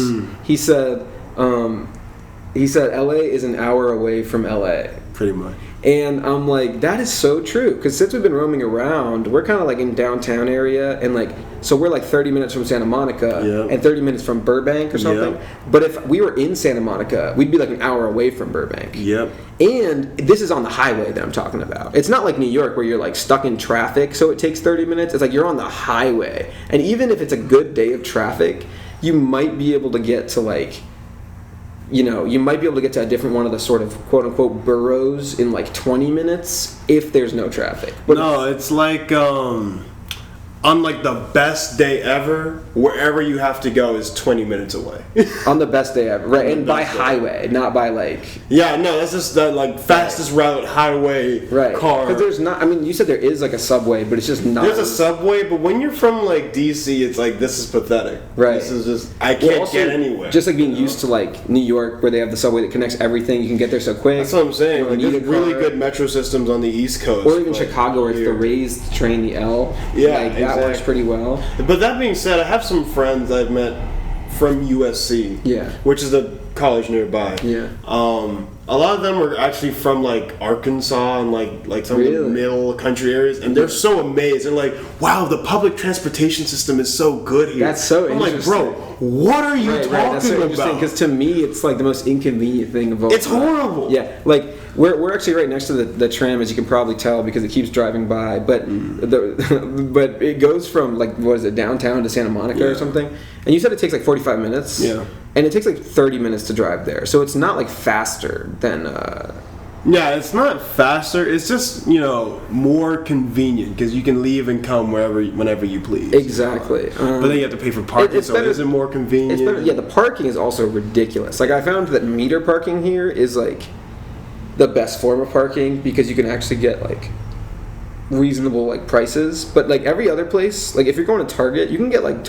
B: He said LA is an hour away from LA.
A: Pretty much.
B: And I'm like, that is so true. Because since we've been roaming around, we're kind of like in downtown area. And like, so we're like 30 minutes from Santa Monica and 30 minutes from Burbank or something. But if we were in Santa Monica, we'd be like an hour away from Burbank. And this is on the highway that I'm talking about. It's not like New York where you're like stuck in traffic, so it takes 30 minutes. It's like you're on the highway. And even if it's a good day of traffic, you might be able to get to like, you might be able to get to a different one of the sort of quote-unquote boroughs in like 20 minutes if there's no traffic.
A: But no, it's like on like the best day ever, wherever you have to go is 20 minutes away.
B: On the best day ever, right? And by highway, not by like...
A: Yeah, no, that's just the like fastest route highway car.
B: Because there's not... I mean, you said there is like a subway, but it's just not...
A: There's a subway, but when you're from like DC, it's like, this is pathetic.
B: Right.
A: This is just... I can't get anywhere.
B: Just like being used to like New York, where they have the subway that connects everything. You can get there so quick.
A: That's what I'm saying. Like, there's really good metro systems on the East Coast.
B: Or even Chicago, where it's the raised train, the L.
A: Yeah,
B: like, that works pretty well.
A: But that being said, I have some friends I've met from USC, which is a college nearby. A lot of them are actually from like Arkansas and like some of the middle country areas, and they're so amazed. They're like, "Wow, the public transportation system is so good here."
B: That's so interesting.
A: I'm like, bro, what are you talking
B: that's so
A: about?
B: Because to me, it's like the most inconvenient thing of all.
A: It's horrible.
B: Yeah, like we're actually right next to the tram, as you can probably tell because it keeps driving by. But but it goes from like, what is it, downtown to Santa Monica or something. And you said it takes like 45 minutes.
A: Yeah.
B: And it takes like 30 minutes to drive there, so it's not like faster than.
A: Yeah, it's not faster. It's just more convenient because you can leave and come whenever you please.
B: Exactly.
A: But then you have to pay for parking, so it isn't more convenient.
B: It's better. Yeah, the parking is also ridiculous. Like I found that meter parking here is like the best form of parking because you can actually get like reasonable like prices. But like every other place, like if you're going to Target, you can get like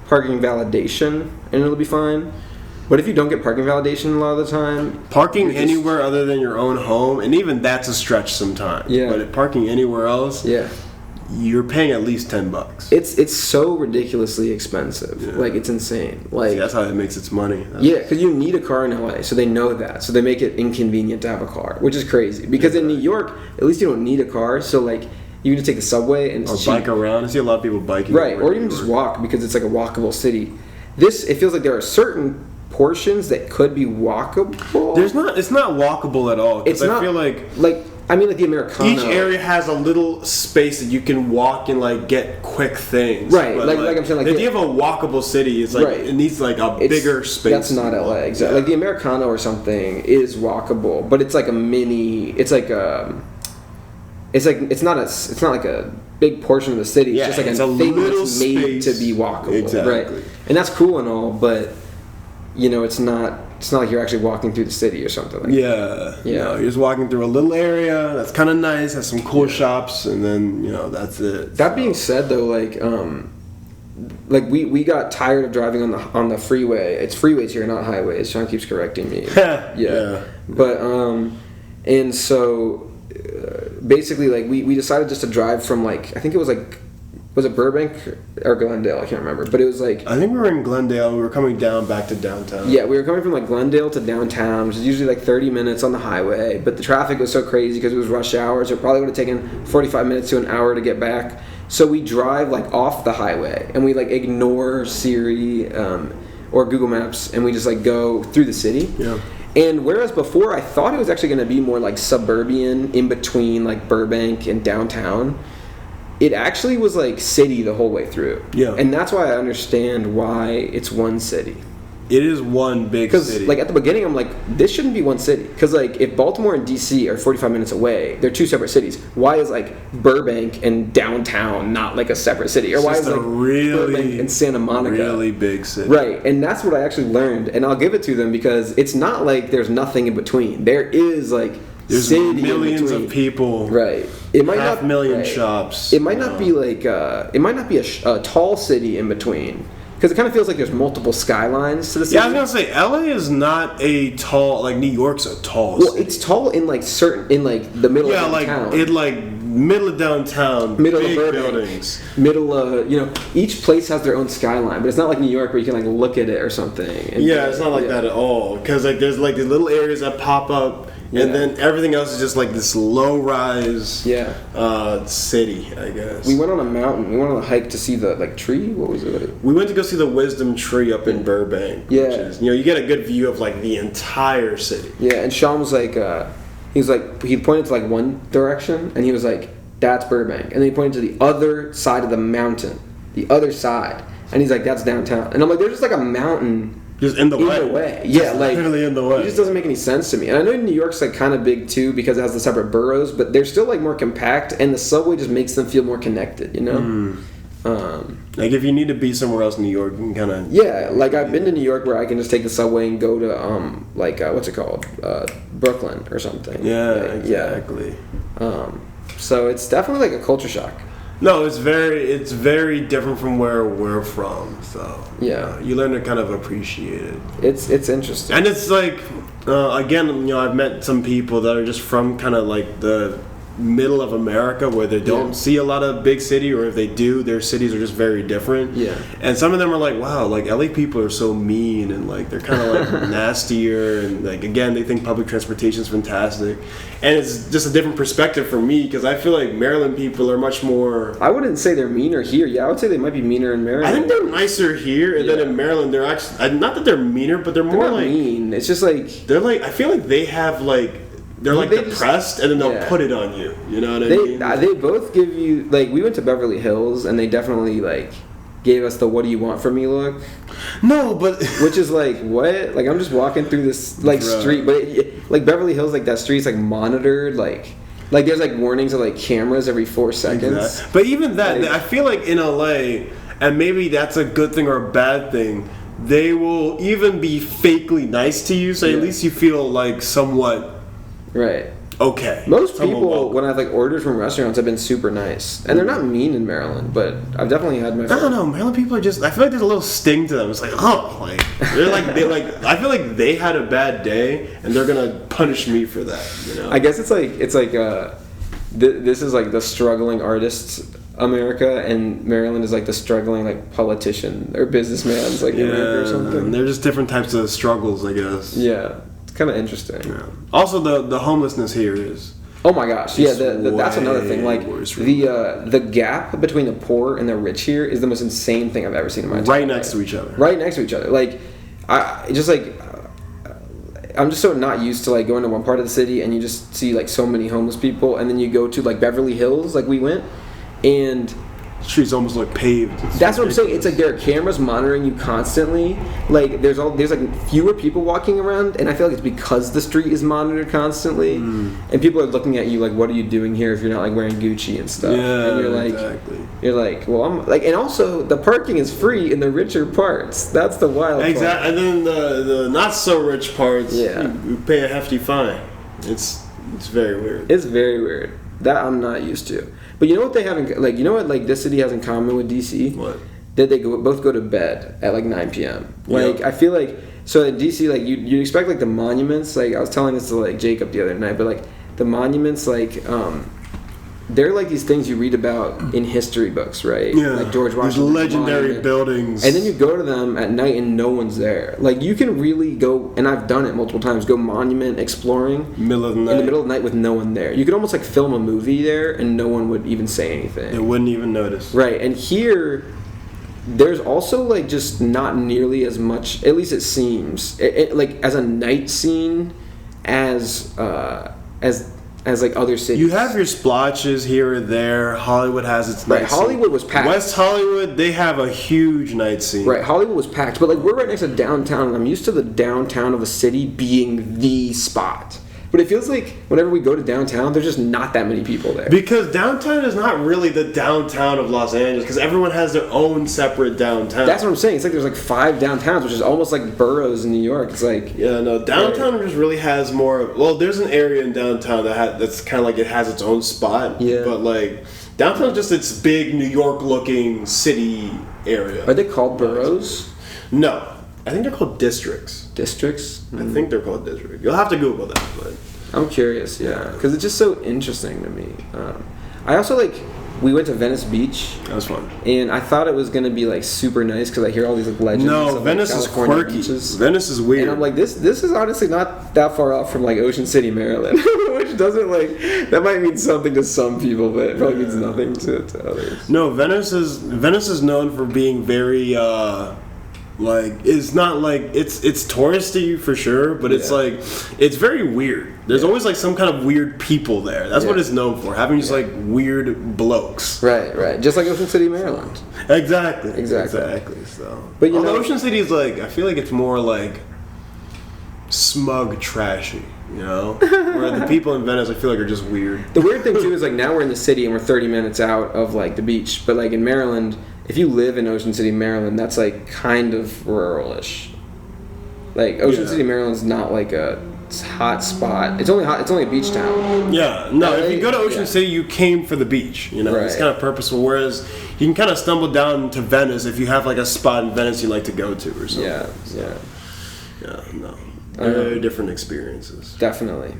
B: parking validation and it'll be fine. But if you don't get parking validation a lot of the time...
A: Parking anywhere other than your own home, and even that's a stretch sometimes.
B: Yeah.
A: But if parking anywhere else, you're paying at least $10.
B: It's so ridiculously expensive. Yeah. Like, it's insane. Like,
A: that's how it makes its money.
B: Because you need a car in LA, so they know that. So they make it inconvenient to have a car, which is crazy. Because in New York, at least you don't need a car, so like... You can just take the subway and it's cheap.
A: Bike around. I see a lot of people biking.
B: Right, or even just walk because it's like a walkable city. It feels like there are certain portions that could be walkable.
A: It's not walkable at all. It's not. I feel like
B: I mean, like the Americano.
A: Each area has a little space that you can walk and like get quick things.
B: Right, like I'm saying, like
A: if you have a walkable city, it's like it needs like a bigger space.
B: That's not LA, exactly. Yeah. Like the Americano or something is walkable, but it's like a mini. It's like it's not like a big portion of the city. It's just like a thing that's made to be walkable, right? And that's cool and all, but it's not like you're actually walking through the city or something like that.
A: Yeah. No, you're just walking through a little area that's kind of nice, has some cool shops, and then that's it.
B: That being said, though, like we got tired of driving on the freeway. It's freeways here, not highways. Sean keeps correcting me. But and so. Basically, like we decided just to drive from like I think it was it Burbank or Glendale? I can't remember, but it was like
A: I think we were in Glendale. We were coming back to downtown.
B: Yeah, we were coming from like Glendale to downtown, which is usually like 30 minutes on the highway. But the traffic was so crazy because it was rush hour, so it probably would have taken 45 minutes to an hour to get back. So we drive like off the highway and we like ignore Siri or Google Maps and we just like go through the city.
A: Yeah.
B: And whereas before I thought it was actually going to be more like suburban in between like Burbank and downtown, it actually was like city the whole way through.
A: Yeah.
B: And that's why I understand why it's one city.
A: It is one big city.
B: Because like at the beginning I'm like, this shouldn't be one city. Because like if Baltimore and DC are 45 minutes away, they're two separate cities. Why is like Burbank and downtown not like a separate city? Or why is like Burbank and Santa Monica
A: really big city?
B: Right, and that's what I actually learned, and I'll give it to them because it's not like there's nothing in between. There is like
A: there's millions of people.
B: Right. It might
A: half
B: not
A: million shops.
B: It might not be like it might not be a tall city in between. Because it kind of feels like there's multiple skylines to the city.
A: Yeah, I was gonna say LA is not a tall like New York's a tall.
B: Well,
A: city.
B: it's tall in like the middle of downtown.
A: Yeah, like middle of downtown,
B: middle
A: big
B: of
A: buildings.
B: Middle of each place has their own skyline, but it's not like New York where you can like look at it or something.
A: Yeah, it's not like that at all. Because like there's like these little areas that pop up and then everything else is just like this low-rise city, I guess.
B: We went on a mountain. We went on a hike to see the tree. What was it?
A: We went to go see the Wisdom Tree up in Burbank.
B: Yeah,
A: which is, you get a good view of like the entire city.
B: Yeah, and Sean was like, he pointed to like one direction, and he was like, "That's Burbank," and then he pointed to the other side of the mountain, the other side, and he's like, "That's downtown," and I'm like, "There's just like a mountain."
A: Just in the way.
B: Yeah, like
A: literally in the way.
B: It just doesn't make any sense to me. And I know New York's like kind of big too because it has the separate boroughs, but they're still like more compact, and the subway just makes them feel more connected.
A: Like if you need to be somewhere else in New York, you can kind of
B: like I've been to New York where I can just take the subway and go to what's it called, Brooklyn or something.
A: Yeah, exactly.
B: So it's definitely like a culture shock.
A: No, it's very different from where we're from. So you learn to kind of appreciate it.
B: It's interesting,
A: and it's like again, I've met some people that are just from kind of like the middle of America where they don't see a lot of big city, or if they do, their cities are just very different. Yeah. And some of them are like, wow, like LA people are so mean, and like they're kind of like nastier, and like again, they think public transportation is fantastic. And it's just a different perspective for me because I feel like Maryland people are much more.
B: I wouldn't say they're meaner here. Yeah, I would say they might be meaner in Maryland.
A: I think they're nicer here, and then in Maryland they're actually not that they're meaner, but they're more
B: not
A: like
B: mean. It's just like
A: they're like I feel like they have like. They're like depressed, and then they'll put it on you. You know what I mean?
B: They both give you like we went to Beverly Hills, and they definitely like gave us the "What do you want from me?" look.
A: No, but
B: which is like what? Like I'm just walking through this like street, but like Beverly Hills, like that street's like monitored, like there's like warnings of like cameras every 4 seconds.
A: Exactly. But even that, I feel like in LA, and maybe that's a good thing or a bad thing. They will even be fakely nice to you, so at least you feel like somewhat.
B: Right.
A: Okay.
B: Most people, when I've like ordered from restaurants, have been super nice, and they're not mean in Maryland. But I've definitely had my.
A: I don't know. Maryland people are just. I feel like there's a little sting to them. It's like, they're like. I feel like they had a bad day, and they're gonna punish me for that.
B: I guess it's like this is like the struggling artists America, and Maryland is like the struggling like politician or businessman's like America or something.
A: They're just different types of struggles, I guess.
B: Yeah. Kind of interesting. Yeah.
A: Also, the homelessness here is.
B: Oh my gosh! Yeah, that's another thing. Like the gap between the poor and the rich here is the most insane thing I've ever seen in my life.
A: Right next to each other.
B: Right next to each other. Like, I'm just so not used to like going to one part of the city and you just see like so many homeless people, and then you go to like Beverly Hills, like we went, and.
A: The street's almost like paved.
B: That's what I'm saying. It's like there are cameras monitoring you constantly. Like there's like fewer people walking around, and I feel like it's because the street is monitored constantly, and people are looking at you like, "What are you doing here if you're not like wearing Gucci and stuff?"
A: Yeah,
B: and you're like, well, I'm like, and also the parking is free in the richer parts. That's the wild part.
A: Exactly, and then the not so rich parts, you pay a hefty fine. It's very weird.
B: It's very weird. That I'm not used to. But you know what they have in, like, you know what like this city has in common with DC?
A: What?
B: That they both go to bed at like 9 p.m. Like I feel like so in DC like you expect like the monuments, like I was telling this to like Jacob the other night, but like the monuments like they're like these things you read about in history books, right?
A: Yeah.
B: Like George Washington.
A: These legendary buildings.
B: And then you go to them at night and no one's there. Like you can really go, and I've done it multiple times, go monument exploring.
A: Middle of the night.
B: In the middle of the night with no one there. You could almost like film a movie there and no one would even say anything.
A: They wouldn't even notice.
B: Right. And here, there's also like just not nearly as much, at least it seems, like as a night scene as like other cities.
A: You have your splotches here or there. Hollywood has its night scene.
B: Hollywood was packed.
A: West Hollywood, they have a huge night scene.
B: Right, Hollywood was packed. But like we're right next to downtown, and I'm used to the downtown of a city being the spot. But it feels like whenever we go to downtown, there's just not that many people there.
A: Because downtown is not really the downtown of Los Angeles, because everyone has their own separate downtown.
B: That's what I'm saying. It's like there's like 5 downtowns, which is almost like boroughs in New York. It's like...
A: Yeah, no, downtown just really has more... Well, there's an area in downtown that's kind of like it has its own spot. Yeah. But like, downtown is just its big New York-looking city area.
B: Are they called boroughs?
A: No. I think they're called districts.
B: Districts?
A: I think they're called districts. You'll have to Google that, but...
B: I'm curious, yeah. Because it's just so interesting to me. I also, like... we went to Venice Beach.
A: That was fun.
B: And I thought it was going to be like super nice because I hear all these like legends.
A: No,
B: of,
A: Venice
B: like,
A: is quirky.
B: Beaches.
A: Venice is weird.
B: And I'm like, this is honestly not that far off from like Ocean City, Maryland, which doesn't like that might mean something to some people, but it probably means nothing to others.
A: No, Venice is known for being very like it's not like it's touristy for sure, but it's like it's very weird. There's always like some kind of weird people there. That's what it's known for, having just like weird blokes.
B: Right. Just like Ocean City, Maryland.
A: Exactly. So, but you know, Ocean City is like I feel like it's more like smug, trashy. You know, where the people in Venice I feel like are just weird.
B: The weird thing too is like now we're in the city and we're 30 minutes out of like the beach, but like in Maryland, if you live in Ocean City, Maryland, that's like kind of ruralish. Like Ocean City, Maryland's not like a hot spot. It's only a beach town.
A: Yeah, no. If you go to Ocean City, you came for the beach. You know, it's kind of purposeful. Whereas you can kind of stumble down to Venice if you have like a spot in Venice you like to go to or something. Yeah, no. Very different experiences.
B: Definitely.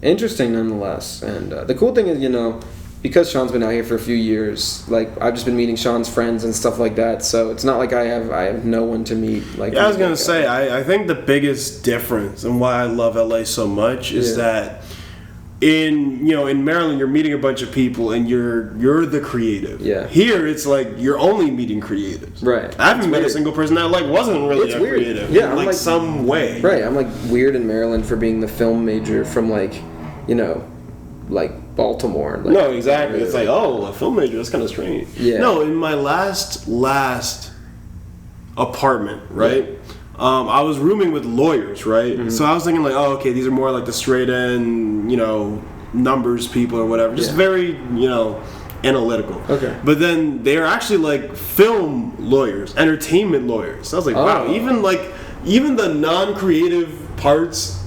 B: Interesting nonetheless. And the cool thing is, you know, because Sean's been out here for a few years, like I've just been meeting Sean's friends and stuff like that. So it's not like I have no one to meet. Like
A: I was gonna say, I think the biggest difference and why I love LA so much is that in Maryland you're meeting a bunch of people and you're the creative. Yeah. Here it's like you're only meeting creatives.
B: Right.
A: I haven't met a single person that like wasn't really a creative.
B: Yeah.
A: In like some way.
B: Right. I'm like weird in Maryland for being the film major from like, you know, like Baltimore. Like,
A: no, exactly. It's like, oh, a film major. That's kind of strange. Yeah. No, in my last apartment, right? Yeah. I was rooming with lawyers, right? Mm-hmm. So I was thinking like, oh, okay, these are more like the straight end, you know, numbers people or whatever. Just very, you know, analytical. Okay. But then they're actually like film lawyers, entertainment lawyers. So I was like, wow, even the non-creative parts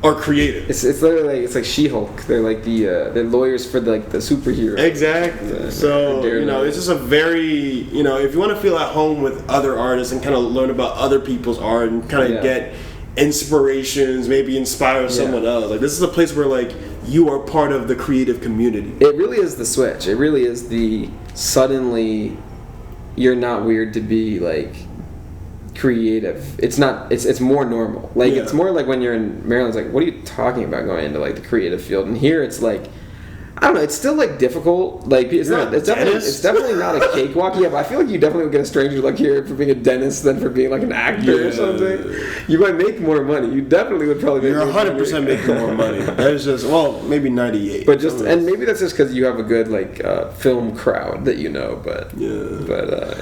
A: are creative.
B: It's literally it's like She-Hulk. They're like they're lawyers for the superhero.
A: Exactly. So you know, it's just a very if you want to feel at home with other artists and kind of learn about other people's art and kind of get inspirations, maybe inspire someone else. Like this is a place where like you are part of the creative community.
B: It really is the switch. It really is the suddenly you're not weird to be like creative. It's not. It's more normal. Like it's more like when you're in Maryland. It's like, what are you talking about going into like the creative field? And here it's like, I don't know. It's still like difficult. Like it's not. It's definitely not a cakewalk. Yeah, but I feel like you definitely would get a stranger like here for being a dentist than for being like an actor or something. You might make more money. You definitely would probably make.
A: You're 100% making more money. There's just maybe 98.
B: But and maybe that's just because you have a good like film crowd that you know. But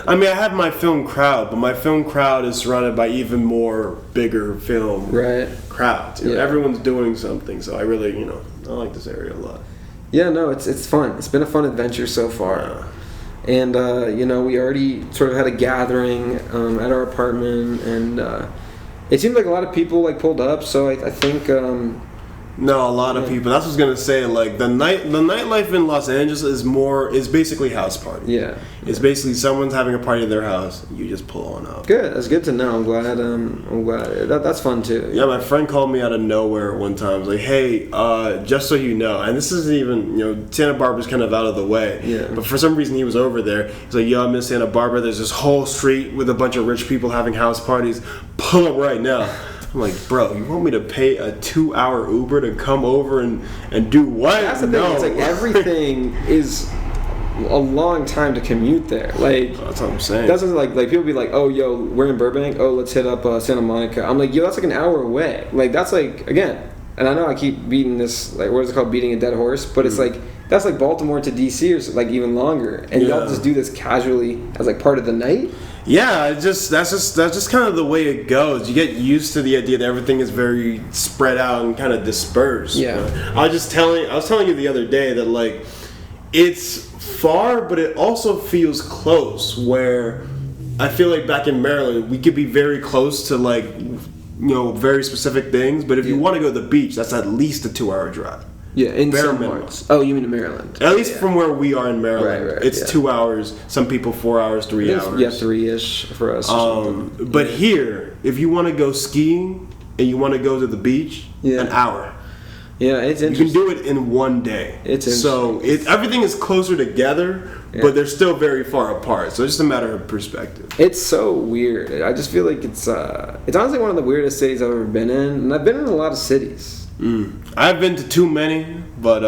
A: I mean, I have my film crowd, but my film crowd is surrounded by even more bigger film crowds. You know, everyone's doing something, so I really I like this area a lot.
B: Yeah, no, it's fun. It's been a fun adventure so far. And, we already sort of had a gathering at our apartment, and it seemed like a lot of people, like, pulled up, so I think...
A: No, a lot of people. That's what I was gonna say. Like the nightlife in Los Angeles is basically house party. Yeah, it's basically someone's having a party at their house. You just pull on up.
B: Good. That's good to know. I'm glad. That's fun too.
A: Yeah, my friend called me out of nowhere one time. I was like, hey, just so you know, and this isn't even Santa Barbara's kind of out of the way. Yeah. But for some reason he was over there. He's like, yo, I'm in Santa Barbara. There's this whole street with a bunch of rich people having house parties. Pull up right now. I'm like, bro, you want me to pay a 2-hour Uber to come over and do what?
B: That's the thing. It's like everything is a long time to commute there. Like
A: that's what I'm saying.
B: That's what, like people be like, oh, yo, we're in Burbank. Oh, let's hit up Santa Monica. I'm like, yo, that's like an hour away. Like that's like again, and I know I keep beating this like what is it called, beating a dead horse, but it's like that's like Baltimore to DC or like even longer, and y'all just do this casually as like part of the night.
A: Yeah, that's just kind of the way it goes. You get used to the idea that everything is very spread out and kind of dispersed. Yeah, I was telling you the other day that like it's far, but it also feels close. Where I feel like back in Maryland, we could be very close to like very specific things, but if you want to go to the beach, that's at least a 2-hour drive.
B: Yeah, in some parts. Oh, you mean in Maryland?
A: At least from where we are in Maryland, it's 2 hours. Some people 4 hours, 3 hours.
B: Yeah, 3-ish for us.
A: But here, if you want to go skiing and you want to go to the beach, an hour.
B: Yeah, it's interesting.
A: You can do it in one day.
B: It's interesting.
A: So everything is closer together, but they're still very far apart. So it's just a matter of perspective.
B: It's so weird. I just feel like it's honestly one of the weirdest cities I've ever been in, and I've been in a lot of cities.
A: I've been to too many, but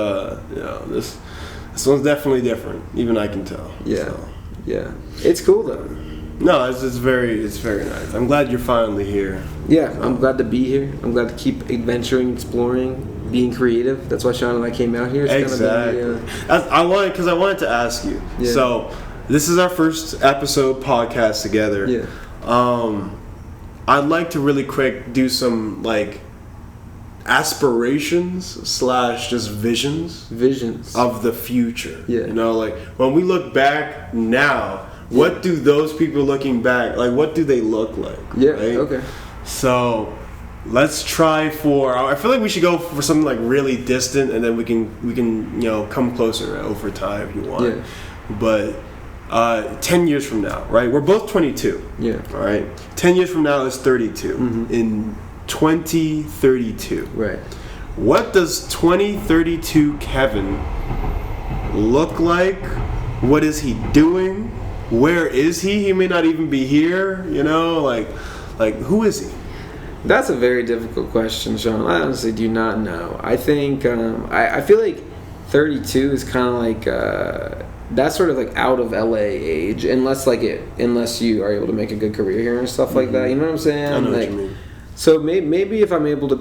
A: this one's definitely different. Even I can tell.
B: Yeah,
A: so.
B: yeah. It's cool though.
A: No, it's very nice. I'm glad you're finally here.
B: Yeah, I'm glad to be here. I'm glad to keep adventuring, exploring, being creative. That's why Sean and I came out here. It's
A: exactly. I wanted to ask you. Yeah. So this is our first episode podcast together.
B: Yeah.
A: I'd like to really quick do some like aspirations / just visions of the future.
B: Yeah.
A: You know, like when we look back now. What do those people looking back, like, what do they look like?
B: Yeah,
A: right?
B: okay.
A: So, let's try I feel like we should go for something, like, really distant, and then we can come closer over time if you want.
B: Yeah.
A: But 10 years from now, right? We're both 22.
B: Yeah.
A: All right? 10 years from now is 32.
B: Mm-hmm.
A: In 2032.
B: Right.
A: What does 2032 Kevin look like? What is he doing? Where is he? He may not even be here, like who is he?
B: That's a very difficult question, Sean. I honestly do not know. I think I feel like 32 is kind of like that's sort of like out of LA age, unless you are able to make a good career here and stuff like that. You know what I'm saying?
A: I know what you mean.
B: So maybe if I'm able to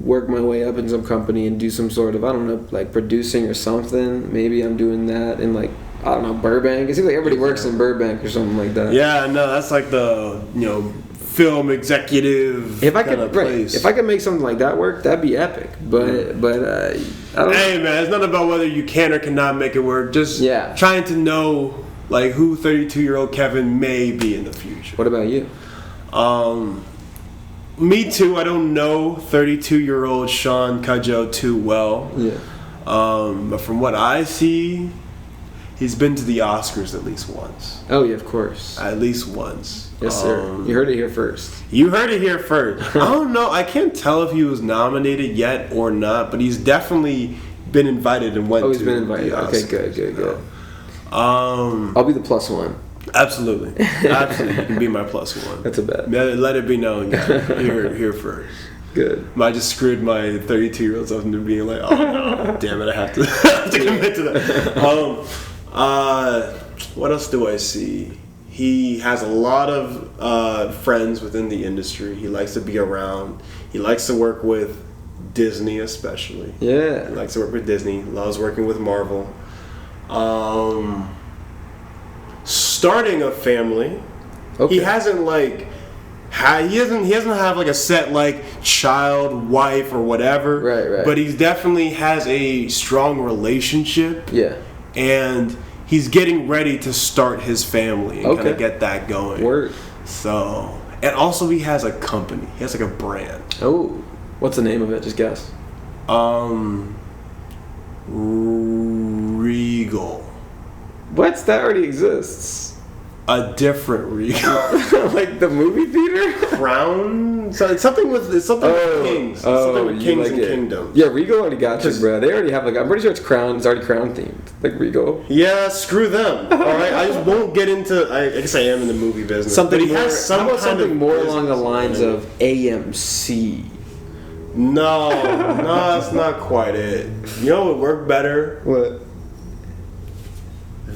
B: work my way up in some company and do some sort of, I don't know, like producing or something. Maybe I'm doing that in like, I don't know, Burbank. It seems like everybody works in Burbank or something like that.
A: Yeah, no, that's like the film executive.
B: If I could make something like that work, that'd be epic. But I don't know.
A: Hey man, it's not about whether you can or cannot make it work. Just trying to know like who 32-year-old Kevin may be in the future.
B: What about you?
A: Me too. I don't know 32-year-old Sean Cudjoe too well.
B: Yeah.
A: But from what I see, he's been to the Oscars at least once.
B: Oh yeah, of course.
A: At least once.
B: Yes, sir. You heard it here first.
A: You heard it here first. I don't know. I can't tell if he was nominated yet or not, but he's definitely been invited and went to.
B: Oh, he's been invited. Okay, good. I'll be the plus one.
A: Absolutely. You can be my plus one.
B: That's a bet.
A: Let it be known. Here first.
B: Good.
A: I just screwed my 32-year-old self into being like, oh no, damn it, I have to commit to that. What else do I see? He has a lot of friends within the industry. He likes to be around. He likes to work with Disney, especially.
B: Yeah.
A: He likes to work with Disney. Loves working with Marvel. Starting a family. Okay. He hasn't he doesn't have like a set like child, wife, or whatever.
B: Right.
A: But he definitely has a strong relationship.
B: Yeah.
A: And he's getting ready to start his family and kind of get that going.
B: Word.
A: So, and also he has a company. He has like a brand.
B: Oh, what's the name of it? Just guess.
A: Regal.
B: What? That already exists.
A: A different Regal.
B: Like the movie theater?
A: Crown? So it's something with kings. Something with kings and kingdoms.
B: Yeah, Regal already got you, bro. They already have I'm pretty sure it's Crown. It's already Crown themed. Like Regal.
A: Yeah, screw them. All right, I just won't get into. I guess I am in the movie business.
B: Something more along the lines of AMC.
A: No, that's not quite it. You know what would work better?
B: What?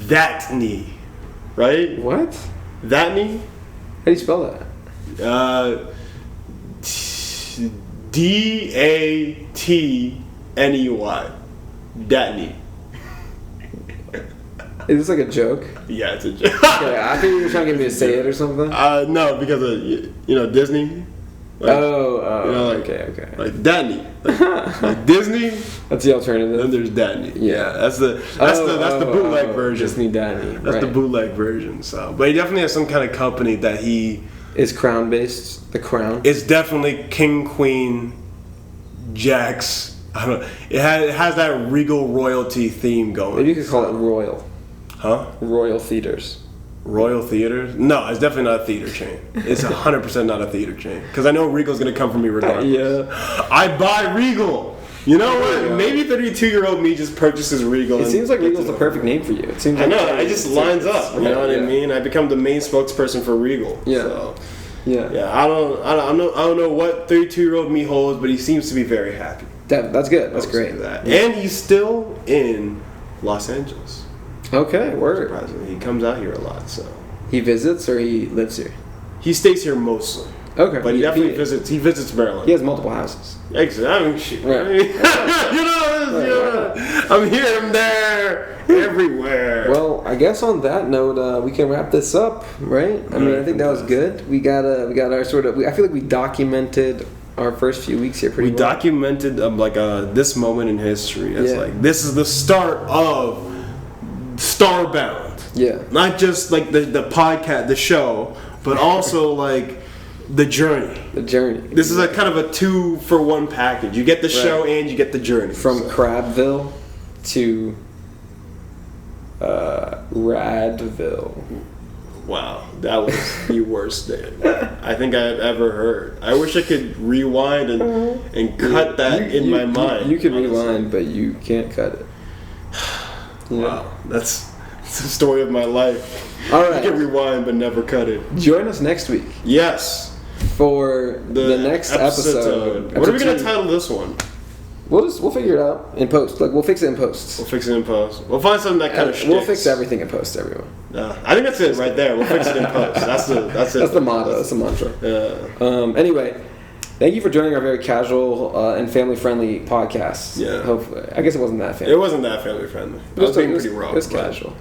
A: That knee. Right?
B: What?
A: Thatney?
B: How do you spell that?
A: Datney. Datney.
B: Is this like a joke?
A: Yeah, it's a joke.
B: Okay, I think you were trying to get me to say it or something.
A: No, because of Disney. Like,
B: okay.
A: Like Datney, like Disney.
B: That's the alternative.
A: Then there's Datney.
B: Yeah,
A: that's the bootleg version.
B: Disney Datney.
A: That's the bootleg version. So, but he definitely has some kind of company that he
B: is Crown based. The Crown.
A: It's definitely King, Queen, Jacks. I don't know. It has that Regal royalty theme going.
B: Maybe you could call it Royal.
A: Huh?
B: Royal Theaters.
A: Royal Theaters? No, it's definitely not a theater chain. It's 100% not a theater chain. Because I know Regal's going to come for me regardless.
B: Yeah.
A: I buy Regal. You know what? Maybe 32-year-old me just purchases Regal.
B: It seems like Regal's the perfect name for you. It seems.
A: I know. It just lines up. You know what I mean? I become the main spokesperson for Regal.
B: Yeah.
A: So.
B: Yeah.
A: Yeah. I don't know what 32-year-old me holds, but he seems to be very happy.
B: That's good. That's great.
A: That. And he's still in Los Angeles.
B: Okay. Word.
A: Surprisingly, he comes out here a lot. So.
B: He visits or he lives here?
A: He stays here mostly.
B: Okay.
A: But he definitely visits. He visits Maryland.
B: He has multiple houses.
A: Exactly. I mean, shit.
B: Right.
A: I'm here and there, everywhere.
B: Well, I guess on that note, we can wrap this up, right? I mean, I think that was good. We got our sort of. I feel like we documented our first few weeks here pretty well.
A: We documented this moment in history. It's like this is the start of Starbound.
B: Yeah.
A: Not just like the podcast, the show, but also like the journey.
B: The journey.
A: This is a kind of a 2-for-1 package. You get the show and you get the journey.
B: From Crabville to Radville.
A: Wow, that was the worst day I think I've ever heard. I wish I could rewind and cut that in my mind.
B: You can rewind, but you can't cut it.
A: Wow, that's the story of my life.
B: All right.
A: You can rewind, but never cut it.
B: Join us next week.
A: Yes.
B: For the next episode.
A: What are we going to title this one?
B: We'll figure it out in post. Like we'll fix it in post.
A: We'll fix it in post. We'll find something that kind of.
B: We'll fix everything in post, everyone.
A: I think that's it right there. We'll fix it in post. That's it.
B: That's the motto. That's the mantra.
A: Yeah.
B: Anyway, thank you for joining our very casual and family-friendly podcast.
A: Yeah.
B: Hopefully, I guess it wasn't that family.
A: It wasn't that family-friendly. It was being pretty raw.
B: It was casual.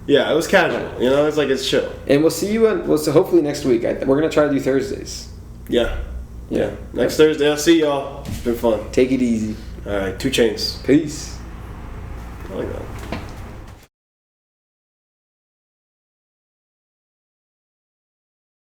A: Yeah, it was casual. You know, it's like it's chill.
B: And we'll see you. Hopefully next week. We're gonna try to do Thursdays.
A: Yeah. Next Thursday. I'll see y'all. It's been fun.
B: Take it easy.
A: All right. 2 Chainz.
B: Peace.
A: I like that.